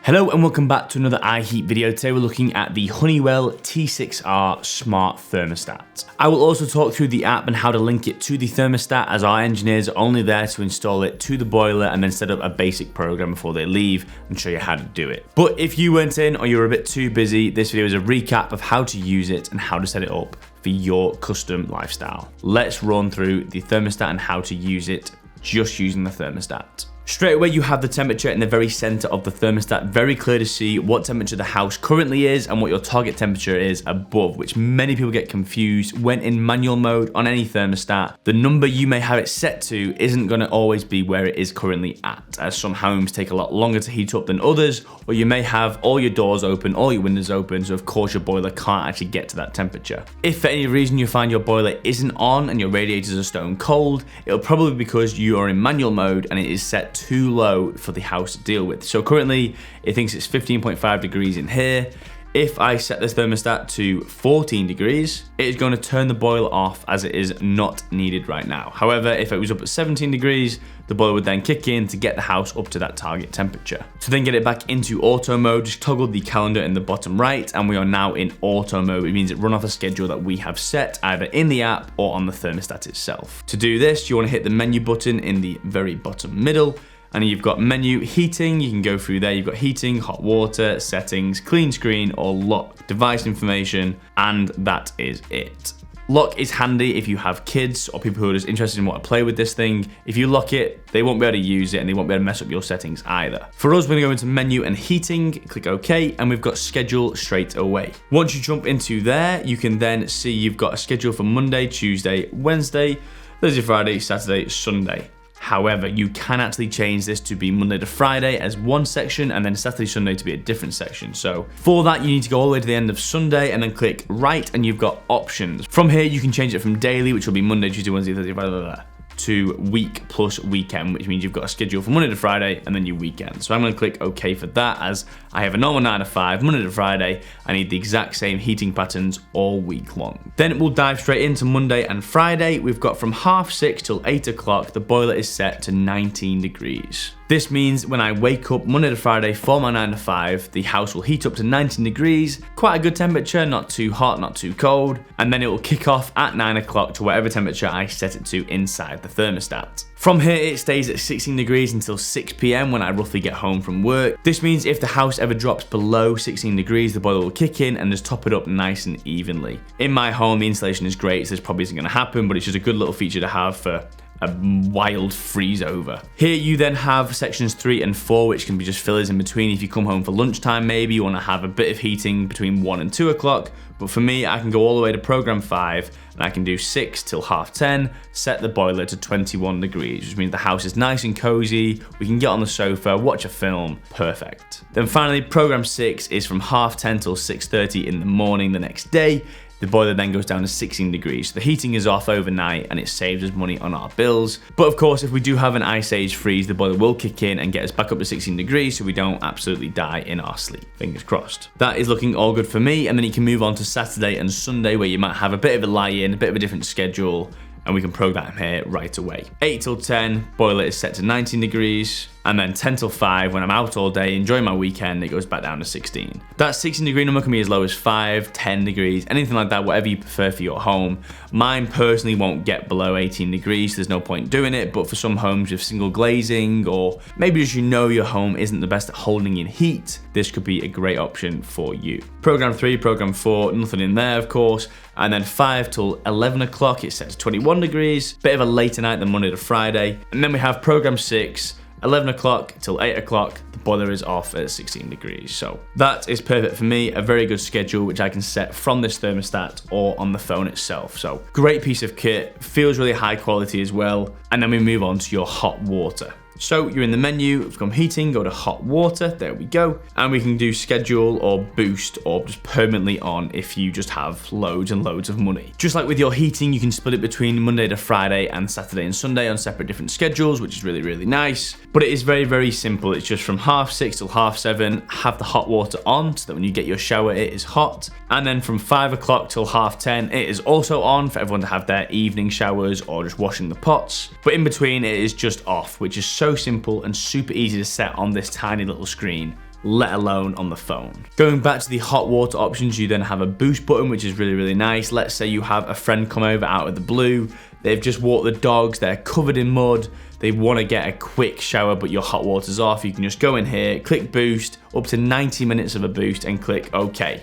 Hello and welcome back to another iHeat video. Today we're looking at the Honeywell T6R Smart Thermostat. I will also talk through the app and how to link it to the thermostat, as our engineers are only there to install it to the boiler and then set up a basic program before they leave and show you how to do it. But if you weren't in or you're a bit too busy, this video is a recap of how to use it and how to set it up for your custom lifestyle. Let's run through the thermostat and how to use it just using the thermostat. Straight away, you have the temperature in the very center of the thermostat, very clear to see what temperature the house currently is and what your target temperature is above, which many people get confused when in manual mode on any thermostat. The number you may have it set to isn't going to always be where it is currently at, as some homes take a lot longer to heat up than others, or you may have all your doors open, all your windows open, so of course your boiler can't actually get to that temperature. If for any reason you find your boiler isn't on and your radiators are stone cold, it'll probably be because you are in manual mode and it is set too low for the house to deal with. So currently it thinks it's 15.5 degrees in here. If I set this thermostat to 14 degrees, it is going to turn the boiler off as it is not needed right now. However, if it was up at 17 degrees, the boiler would then kick in to get the house up to that target temperature. To then get it back into auto mode, just toggle the calendar in the bottom right and we are now in auto mode. It means it runs off a schedule that we have set either in the app or on the thermostat itself. To do this, you want to hit the menu button in the very bottom middle. And you've got menu, heating, you can go through there. You've got heating, hot water, settings, clean screen, or lock, device information, and that is it. Lock is handy if you have kids or people who are just interested in what to play with this thing. If you lock it, they won't be able to use it and they won't be able to mess up your settings either. For us, we're gonna go into menu and heating, click OK, and we've got schedule straight away. Once you jump into there, you can then see you've got a schedule for Monday, Tuesday, Wednesday, Thursday, Friday, Saturday, Sunday. However, you can actually change this to be Monday to Friday as one section and then Saturday, Sunday to be a different section. So for that, you need to go all the way to the end of Sunday and then click right and you've got options. From here, you can change it from daily, which will be Monday, Tuesday, Wednesday, Thursday, Friday, to week plus weekend, which means you've got a schedule from Monday to Friday and then your weekend. So I'm going to click OK for that, as I have a normal 9 to 5, Monday to Friday. I need the exact same heating patterns all week long. Then we'll dive straight into Monday and Friday. We've got from 6:30 till 8 o'clock, the boiler is set to 19 degrees. This means when I wake up Monday to Friday for my 9 to 5, the house will heat up to 19 degrees, quite a good temperature, not too hot, not too cold, and then it will kick off at 9 o'clock to whatever temperature I set it to inside the thermostat. From here, it stays at 16 degrees until 6 p.m. when I roughly get home from work. This means if the house ever drops below 16 degrees, the boiler will kick in and just top it up nice and evenly. In my home, the insulation is great, so this probably isn't going to happen, but it's just a good little feature to have for a wild freeze over. Here you then have sections 3 and 4, which can be just fillers in between. If you come home for lunchtime, maybe you want to have a bit of heating between 1 and 2 o'clock. But for me, I can go all the way to program 5 and I can do 6 till 10:30, set the boiler to 21 degrees, which means the house is nice and cozy. We can get on the sofa, watch a film, perfect. Then finally, program 6 is from 10:30 till 6:30 in the morning the next day. The boiler then goes down to 16 degrees. So the heating is off overnight and it saves us money on our bills. But of course, if we do have an ice age freeze, the boiler will kick in and get us back up to 16 degrees so we don't absolutely die in our sleep. Fingers crossed. That is looking all good for me. And then you can move on to Saturday and Sunday, where you might have a bit of a lie-in, a bit of a different schedule, and we can program here right away. 8 till 10, boiler is set to 19 degrees. And then 10 till 5, when I'm out all day, enjoying my weekend, it goes back down to 16. That 16 degree number can be as low as 5, 10 degrees, anything like that, whatever you prefer for your home. Mine personally won't get below 18 degrees, so there's no point doing it, but for some homes with single glazing, or maybe just your home isn't the best at holding in heat, this could be a great option for you. Program 3, program 4, nothing in there, of course. And then 5 till 11 o'clock, it's set to 21 degrees, bit of a later night than Monday to Friday. And then we have program 6, 11 o'clock till 8 o'clock, the boiler is off at 16 degrees. So that is perfect for me, a very good schedule which I can set from this thermostat or on the phone itself. So great piece of kit, feels really high quality as well. And then we move on to your hot water. So you're in the menu, from heating, go to hot water, there we go. And we can do schedule or boost or just permanently on if you just have loads and loads of money. Just like with your heating, you can split it between Monday to Friday and Saturday and Sunday on separate different schedules, which is really, really nice. But it is very, very simple. It's just from 6:30 till 7:30, have the hot water on so that when you get your shower, it is hot. And then from 5 o'clock till 10:30, it is also on for everyone to have their evening showers or just washing the pots. But in between, it is just off, which is so simple and super easy to set on this tiny little screen let alone on the phone. Going back to the hot water options, you then have a boost button, which is really, really nice. Let's say you have a friend come over out of the blue, they've just walked the dogs, they're covered in mud, they want to get a quick shower, but your hot water's off. You can just go in here, click boost, up to 90 minutes of a boost, and click OK.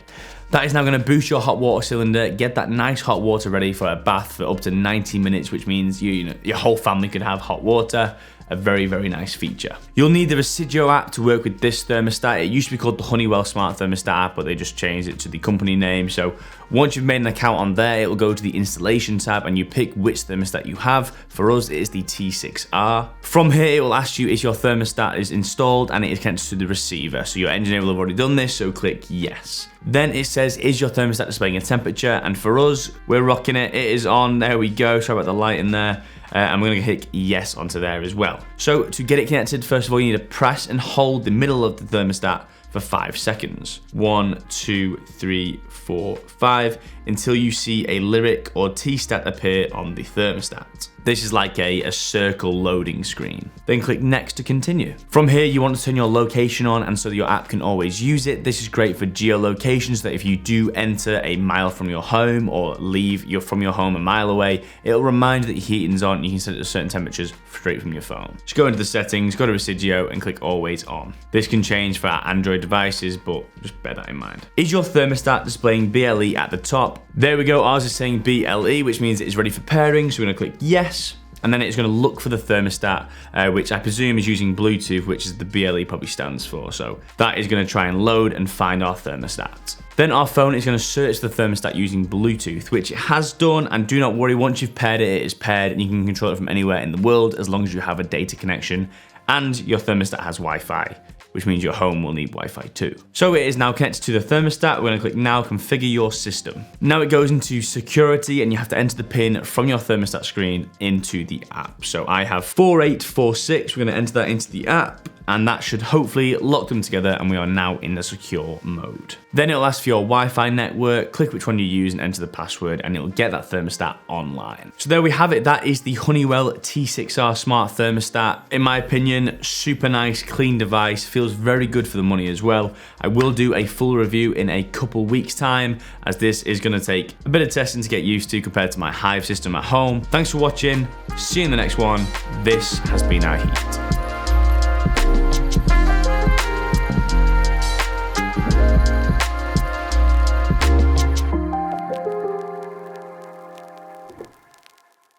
That is now going to boost your hot water cylinder, get that nice hot water ready for a bath for up to 90 minutes, which means your whole family could have hot water. A very, very nice feature. You'll need the Resideo app to work with this thermostat. It used to be called the Honeywell Smart Thermostat app, but they just changed it to the company name. So once you've made an account on there, it will go to the installation tab and you pick which thermostat you have. For us, it is the T6R. From here, it will ask you if your thermostat is installed and it is connected to the receiver. So your engineer will have already done this, so click yes. Then it says, is your thermostat displaying a temperature? And for us, we're rocking it. It is on. There we go. Sorry about the light in there. And we're going to click yes onto there as well. So to get it connected, first of all, you need to press and hold the middle of the thermostat for 5 seconds. 1, 2, 3, 4, 5, until you see a lyric or T-stat appear on the thermostat. This is like a circle loading screen. Then click next to continue. From here, you want to turn your location on and so that your app can always use it. This is great for geolocation, so that if you do enter a mile from your home or leave from your home a mile away, it'll remind you that your heating's on and you can set it to certain temperatures straight from your phone. Just go into the settings, go to Resideo and click always on. This can change for our Android devices, but just bear that in mind. Is your thermostat displaying BLE at the top? There we go, ours is saying BLE, which means it is ready for pairing, so we're gonna click yes. And then it's going to look for the thermostat, which I presume is using Bluetooth, which is the BLE probably stands for. So that is going to try and load and find our thermostat. Then our phone is going to search the thermostat using Bluetooth, which it has done. And do not worry, once you've paired it, it is paired and you can control it from anywhere in the world as long as you have a data connection and your thermostat has Wi-Fi, which means your home will need Wi-Fi too. So it is now connected to the thermostat. We're gonna click now, configure your system. Now it goes into security and you have to enter the pin from your thermostat screen into the app. So I have 4846, we're gonna enter that into the app and that should hopefully lock them together and we are now in the secure mode. Then it'll ask for your Wi-Fi network, click which one you use and enter the password and it'll get that thermostat online. So there we have it, that is the Honeywell T6R Smart Thermostat. In my opinion, super nice, clean device, feels very good for the money as well. I will do a full review in a couple weeks time as this is gonna take a bit of testing to get used to compared to my Hive system at home. Thanks for watching, see you in the next one. This has been iHeat.